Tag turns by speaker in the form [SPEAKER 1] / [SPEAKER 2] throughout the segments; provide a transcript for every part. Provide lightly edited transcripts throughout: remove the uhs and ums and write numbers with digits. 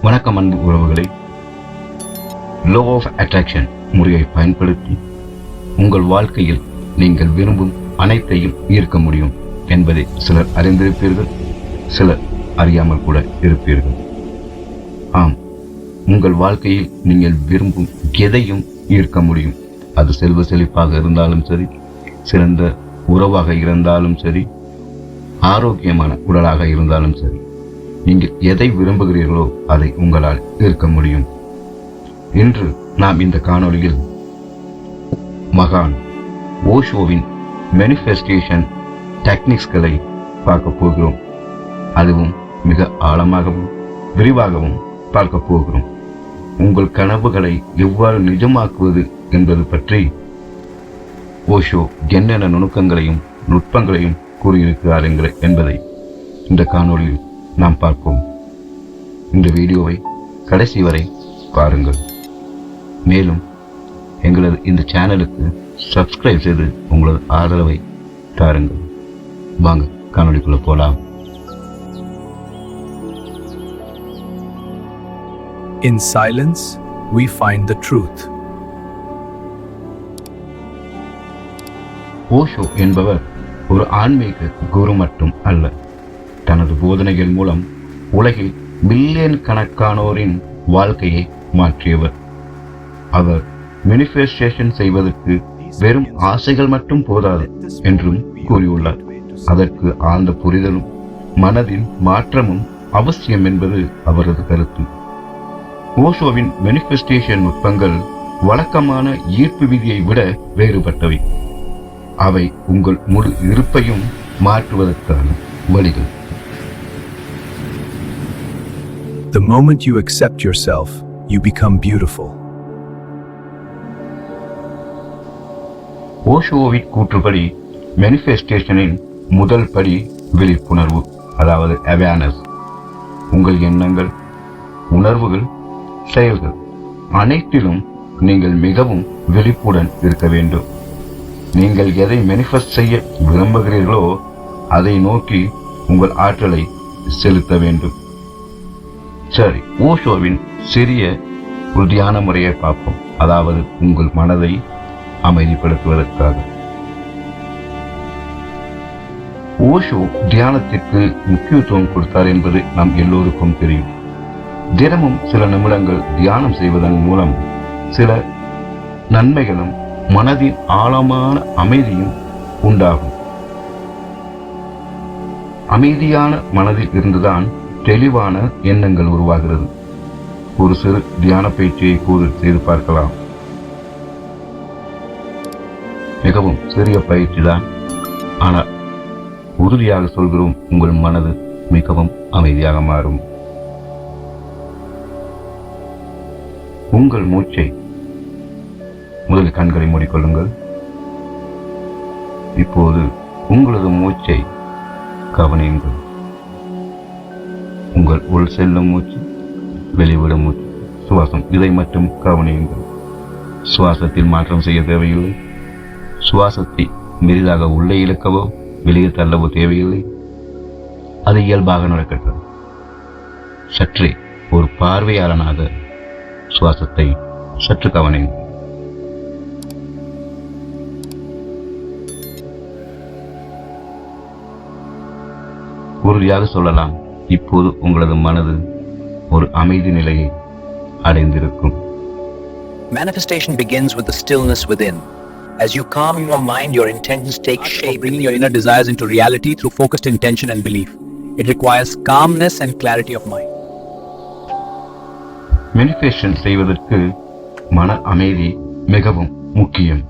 [SPEAKER 1] வணக்கம் அன்பு உறவுகளை. லோ ஆஃப் அட்ராக்ஷன் முறையை பயன்படுத்தி உங்கள் வாழ்க்கையில் நீங்கள் விரும்பும் அனைத்தையும் ஈர்க்க முடியும் என்பதை சிலர் அறிந்திருப்பீர்கள், சிலர் அறியாமல் கூட இருப்பீர்கள். ஆம், உங்கள் வாழ்க்கையில் நீங்கள் விரும்பும் எதையும் ஈர்க்க முடியும். அது செல்வ செழிப்பாக இருந்தாலும் சரி, சிறந்த உறவாக இருந்தாலும் சரி, ஆரோக்கியமான உடலாக இருந்தாலும் சரி, நீங்கள் எதை விரும்புகிறீர்களோ அதை உங்களால் ஈர்க்க முடியும். இன்று நாம் இந்த காணொளியில் மகான் ஓஷோவின் மேனிஃபெஸ்டேஷன் டெக்னிக்ஸ்களை பார்க்க போகிறோம். அதுவும் மிக ஆழமாகவும் விரிவாகவும் பார்க்க போகிறோம். உங்கள் கனவுகளை எவ்வாறு நிஜமாக்குவது என்பது பற்றி ஓஷோ என்னென்ன நுணுக்கங்களையும் நுட்பங்களையும் கூறியிருக்கிறார் என்பதை இந்த காணொளியில் நாம் பார்ப்போம். இந்த வீடியோவை கடைசி வரை பாருங்கள். மேலும் எங்களது இந்த சேனலுக்கு சப்ஸ்கிரைப் செய்து உங்களது ஆதரவை தாருங்கள். வாங்க காணொளிக்குள்ள போலாம்.
[SPEAKER 2] In silence, we find the truth.
[SPEAKER 1] Osho என்பவர் ஒரு ஆன்மீக குரு மட்டும் அல்ல. தனது போதனைகள் மூலம் உலகில் மில்லியன் கணக்கானோரின் வாழ்க்கையை மாற்றியவர். அவர் மேனிஃபெஸ்டேஷன் செய்வதற்கு வெறும் ஆசைகள் மட்டும் போதாது என்றும் கூறியுள்ளார். அதற்கு ஆழ்ந்த புரிதலும் மனதின் மாற்றமும் அவசியம் என்பது அவரது கருத்து. ஓஷோவின் மேனிஃபெஸ்டேஷன் நுட்பங்கள் வழக்கமான ஈர்ப்பு விதியை விட வேறுபட்டவை. அவை உங்கள் முழு இருப்பையும் மாற்றுவதற்கான வழிகள்.
[SPEAKER 2] The moment you accept yourself, you become beautiful.
[SPEAKER 1] ஓஷோவின் கூற்றுப்படி மேனிஃபெஸ்டேஷனின் முதல் படி விழிப்புணர்வு, அதாவது அவேர்னஸ். உங்கள் எண்ணங்கள், உணர்வுகள், செயல்கள் அனைத்திலும் நீங்கள் மிகவும் விழிப்புடன் இருக்க வேண்டும். நீங்கள் எதை மேனிஃபெஸ்ட் செய்ய விரும்புகிறீர்களோ அதை நோக்கி உங்கள் ஆற்றலை செலுத்த வேண்டும். சரி, ஓஷோவின் சிறிய ஒரு தியான முறையை பார்ப்போம். அதாவது உங்கள் மனதை அமைதிப்படுத்துவதற்காக. ஓஷோ தியானத்திற்கு முக்கியத்துவம் கொடுத்தார் என்பது நம் எல்லோருக்கும் தெரியும். தினமும் சில நிமிடங்கள் தியானம் செய்வதன் மூலம் சில நன்மைகளும் மனதின் ஆழமான அமைதியும் உண்டாகும். அமைதியான மனதில் இருந்துதான் தெளிவான எண்ணங்கள் உருவாகிறது. ஒரு சிறு தியான பயிற்சியை செய்து பார்க்கலாம். மிகவும் சிறிய பயிற்சி தான், ஆனால் உறுதியாக சொல்கிறோம், உங்கள் மனது மிகவும் அமைதியாக மாறும். உங்கள் மூச்சை முதலில் கண்களை மூடிக்கொள்ளுங்கள். இப்போது உங்களது மூச்சை கவனியுங்கள். உங்கள் உள் செல்லும் மூச்சு, வெளிவிடும் மூச்சு, சுவாசம், இதை மட்டும் கவனியுங்கள். சுவாசத்தில் மாற்றம் செய்ய தேவையில்லை. சுவாசத்தை மெரிதாக உள்ளே இழுக்கவோ வெளியே தள்ளவோ தேவையில்லை. அது இயல்பாக நடக்கட்டும். சற்றே ஒரு பார்வையாளனாக சுவாசத்தை சற்று கவனியுங்கள். உறுதியாக சொல்லலாம், இப்போது உங்களது மனது ஒரு அமைதி நிலையை அடைந்திருக்கும்.
[SPEAKER 3] Manifestation begins with the stillness within. As you calm your mind, your intentions take shape, bringing your inner desires into reality through focused intention and belief. It requires calmness and clarity of mind.
[SPEAKER 1] Manifestation செய்வதற்கு மன அமைதி மிகவும் முக்கியம்.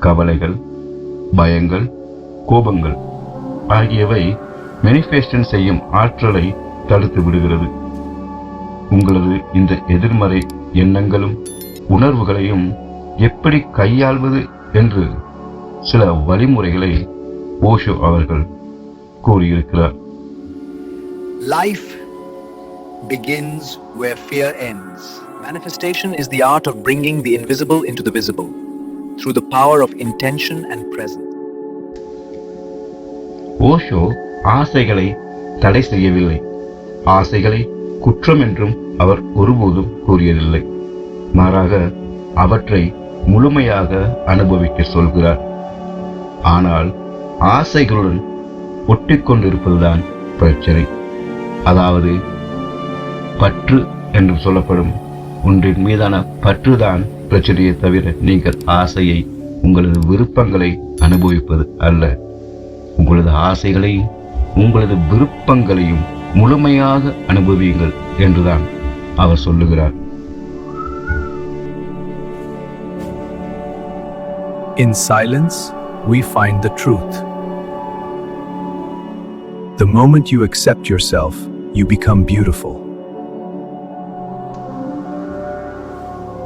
[SPEAKER 1] கவலைகள், பயங்கள், கோபங்கள் ஆகியவை manifestation செய்யும் ஆற்றலை தடுத்து விடுகிறது. உங்களது இந்த எதிர்மறை எண்ணங்களும் உணர்வுகளையும் எப்படி கையாள்வது என்று சில வழிமுறைகளை ஓஷோ அவர்கள் கூறியிருக்கிறார்.
[SPEAKER 3] Life begins where fear ends. Manifestation is the art of bringing the invisible into the visible through the power of intention and presence.
[SPEAKER 1] Osho ஆசைகளை தடை செய்யவில்லை, ஆசைகளை குற்றம் என்றும் அவர் ஒருபோதும் கூறியதில்லை. மாறாக அவற்றை முழுமையாக அனுபவிக்க சொல்கிறார். ஆனால் ஆசைகளுடன் ஒட்டிக்கொண்டிருப்பதுதான் பிரச்சனை. அதாவது பற்று என்று சொல்லப்படும் ஒன்றின் மீதான பற்றுதான் பிரச்சனையை தவிர நீங்கள் ஆசையை, உங்களது விருப்பங்களை அனுபவிப்பது அல்ல. உங்களது ஆசைகளையும் உங்களது விருப்பங்களையும் முழுமையாக அனுபவியுங்கள் என்றுதான் அவர் சொல்லுகிறார்.
[SPEAKER 2] In silence, we find the truth. The moment you accept yourself, you become beautiful.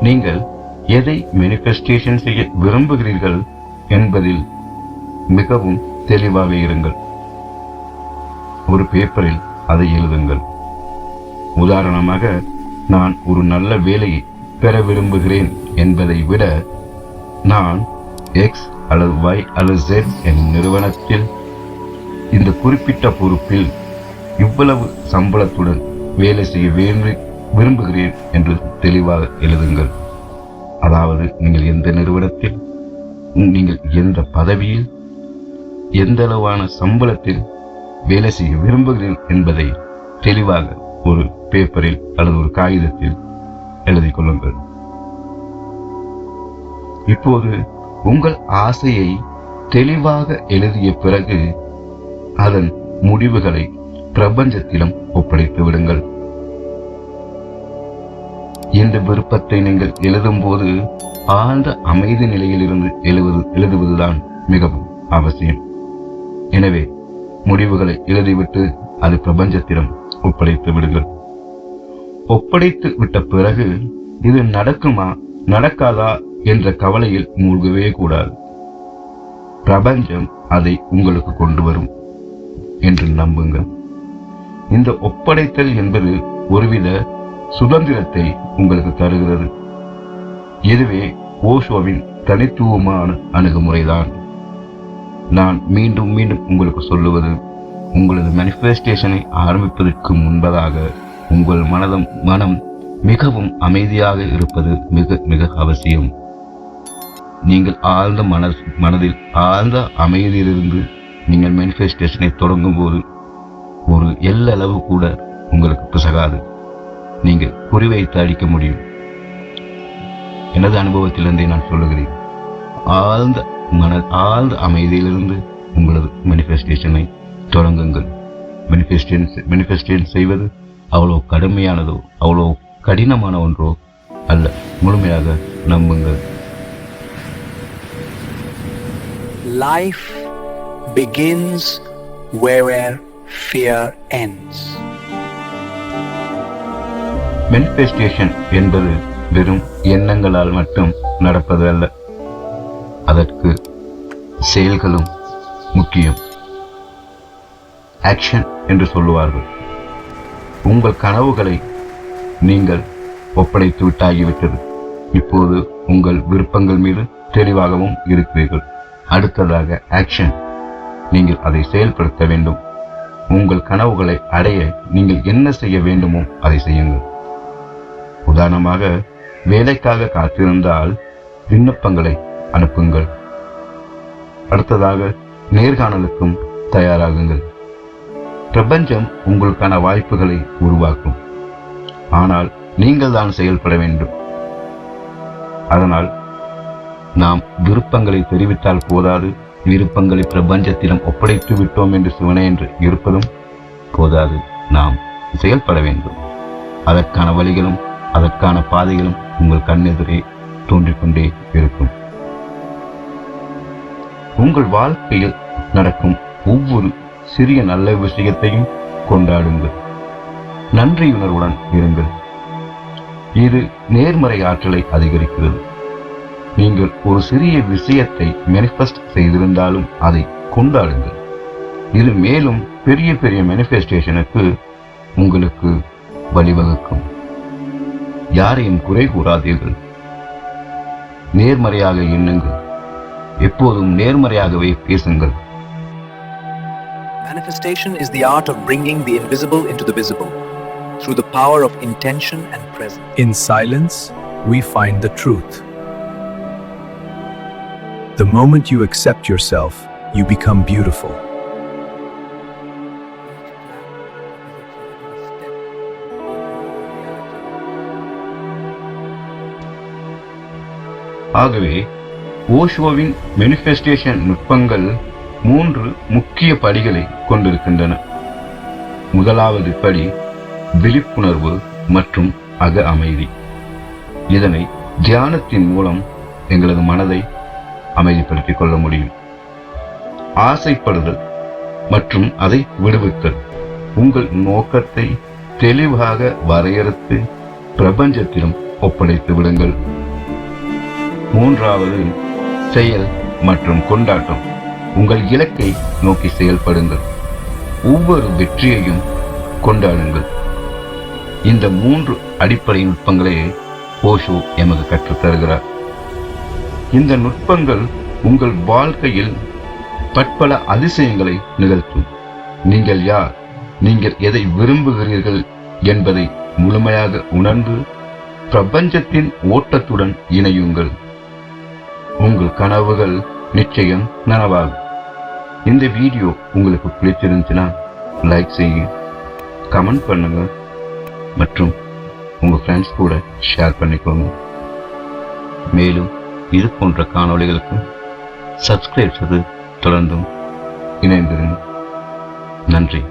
[SPEAKER 1] நீங்கள் எதை மேனிஃபெஸ்டேஷன் செய்ய விரும்புகிறீர்கள் என்பதில் மிகவும் தெளிவாக இருங்கள். ஒரு பேப்பரில் அதை எழுதுங்கள். உதாரணமாக, நான் ஒரு நல்ல வேலையை பெற விரும்புகிறேன் என்பதை விட, நான் எக்ஸ் அல்லது Y அல்லது Z என்ற நிறுவனத்தில் இந்த குறிப்பிட்ட பொறுப்பில் இவ்வளவு சம்பளத்துடன் வேலை செய்ய விரும்புகிறேன் என்று தெளிவாக எழுதுங்கள். அதாவது நீங்கள் எந்த நிறுவனத்தில், நீங்கள் எந்த பதவியில், எந்த அளவான சம்பளத்தில் வேலை செய்ய விரும்புகிறீர்கள் என்பதை தெளிவாக ஒரு பேப்பரில் அல்லது ஒரு காகிதத்தில் எழுதி கொள்ளுங்கள். இப்போது உங்கள் ஆசையை தெளிவாக எழுதிய பிறகு அதன் முடிவுகளை பிரபஞ்சத்திடம் ஒப்படைத்து விடுங்கள். இந்த விருப்பத்தை நீங்கள் எழுதும் போது ஆழ்ந்த அமைதி நிலையில் இருந்து எழுதுவதுதான் மிகவும் அவசியம். எனவே முடிவுகளை எழுதிவிட்டு அது பிரபஞ்சத்திடம் ஒப்படைத்து விடுங்கள். ஒப்படைத்து விட்ட பிறகு இது நடக்குமா நடக்காதா என்ற கவலையில் மூழ்கவே கூடாது. பிரபஞ்சம் அதை உங்களுக்கு கொண்டு வரும் என்று நம்புங்கள். இந்த ஒப்படைத்தல் என்பது ஒருவித சுதந்திரத்தை உங்களுக்கு தருகிறது. இதுவே ஓஷோவின் தனித்துவமான அணுகுமுறைதான். நான் மீண்டும் மீண்டும் உங்களுக்கு சொல்லுவது, உங்களது மேனிஃபெஸ்டேஷனை ஆரம்பிப்பதற்கு முன்பதாக உங்கள் மனம் மிகவும் அமைதியாக இருப்பது மிக மிக அவசியம். நீங்கள் ஆழ்ந்த மனதில் ஆழ்ந்த அமைதியிலிருந்து நீங்கள் மேனிஃபெஸ்டேஷனை தொடங்கும் போது ஒரு எல்லளவு கூட உங்களுக்கு பிசகாது. நீங்கள் குறிவைத்து அடிக்க முடியும். எனது அனுபவத்திலிருந்தே நான் சொல்லுகிறேன். ஆழ்ந்த அமைதியிலிருந்து உங்களது மேனிஃபெஸ்டேஷனை தொடங்குங்கள். மேனிஃபெஸ்டேஷன் செய்வது அவ்வளோ கடுமையானதோ அவ்வளோ கடினமான ஒன்றோ அல்ல. முழுமையாக நம்புங்கள்.
[SPEAKER 3] Life begins where fear ends.
[SPEAKER 1] Manifestation என்பது வெறும் எண்ணங்களால் மட்டும் நடப்பது அல்ல. அதற்கு செயல்களும் முக்கியம். ஆக்ஷன் என்று சொல்லுவார்கள். உங்கள் கனவுகளை நீங்கள் ஒப்படைத்து விட்டாகிவிட்டது. இப்போது உங்கள் விருப்பங்கள் மீது தெளிவாகவும் இருக்கிறீர்கள். அடுத்ததாக ஆக்ஷன். நீங்கள் அதை செயல்படுத்த வேண்டும். உங்கள் கனவுகளை அடைய நீங்கள் என்ன செய்ய வேண்டுமோ அதை செய்யுங்கள். உதாரணமாக, வேலைக்காக காத்திருந்தால் விண்ணப்பங்களை அனுப்புங்கள். அடுத்ததாக, நேர்காணலுக்கும் தயாராகுங்கள். பிரபஞ்சம் உங்களுக்கான வாய்ப்புகளை உருவாக்கும். ஆனால் நீங்கள் தான் செயல்பட வேண்டும். அதனால் நாம் விருப்பங்களை தெரிவித்தால் போதாது. விருப்பங்களை பிரபஞ்சத்திடம் ஒப்படைத்து விட்டோம் என்று சிவனே என்று இருப்பதும் போதாது. நாம் செயல்பட வேண்டும். அதற்கான வழிகளும் அதற்கான பாதைகளும் உங்கள் கண்ணெதிரே தோன்றிக்கொண்டே இருக்கும். உங்கள் வாழ்க்கையில் நடக்கும் ஒவ்வொரு சிறிய நல்ல விஷயத்தையும் கொண்டாடுங்கள். நன்றியுணர்வுடன் இருங்கள். இது நேர்மறை ஆற்றலை அதிகரிக்கிறது. நீங்கள் ஒரு சிறிய விஷயத்தை மேனிஃபெஸ்ட் செய்திருந்தாலும் அதை கொண்டாடுங்கள். இது மேலும் பெரிய பெரிய மேனிஃபெஸ்டேஷனுக்கு உங்களுக்கு வழிவகுக்கும். யாரையும் குறை கூறாதீர்கள். நேர்மறையாக எண்ணுங்கள். எப்போதும் நேர்மறையாகவே பேசுங்கள்.
[SPEAKER 3] Manifestation is the art of bringing the invisible into the visible. through the power of intention and presence.
[SPEAKER 2] In silence, we find the truth. The moment you accept yourself, you become beautiful.
[SPEAKER 1] ஆகவே ஓஷோவின் manifestation நுட்பங்கள் 3 முக்கிய படிகளை கொண்டிருக்கின்றன. முதலாவது படி விழிப்புணர்வு மற்றும் அக அமைதி. இதனை தியானத்தின் மூலம் எங்களது மனதை அமைதிப்படுத்திக் கொள்ள முடியும். ஆசைப்படுதல் மற்றும் அதை விடுவித்தல். உங்கள் நோக்கத்தை தெளிவாக வரையறுத்து பிரபஞ்சத்திலும் ஒப்படைத்து விடுங்கள். மூன்றாவது செயல் மற்றும் கொண்டாட்டம். உங்கள் இலக்கை நோக்கி செயல்படுங்கள். ஒவ்வொரு வெற்றியையும் கொண்டாடுங்கள். இந்த 3 அடிப்படை நுட்பங்களே ஓஷோ எமக்கு கற்றுத் தருகிறார். இந்த நுட்பங்கள் உங்கள் வாழ்க்கையில் பற்பல அதிசயங்களை நிகழ்த்தும். நீங்கள் யார், நீங்கள் எதை விரும்புகிறீர்கள் என்பதை முழுமையாக உணர்ந்து பிரபஞ்சத்தின் ஓட்டத்துடன் இணையுங்கள். உங்கள் கனவுகள் நிச்சயம் நனவாகும். இந்த வீடியோ உங்களுக்கு பிடிச்சிருந்துச்சுன்னா லைக் செய்யுங்க, கமெண்ட் பண்ணுங்க மற்றும் உங்க ஃப்ரெண்ட்ஸ் கூட ஷேர் பண்ணிக்கோங்க. மேலும் இது போன்ற காணொளிகளுக்கு சப்ஸ்கிரைப் செய்து தொடர்ந்தும் இணைந்திருங்க. நன்றி.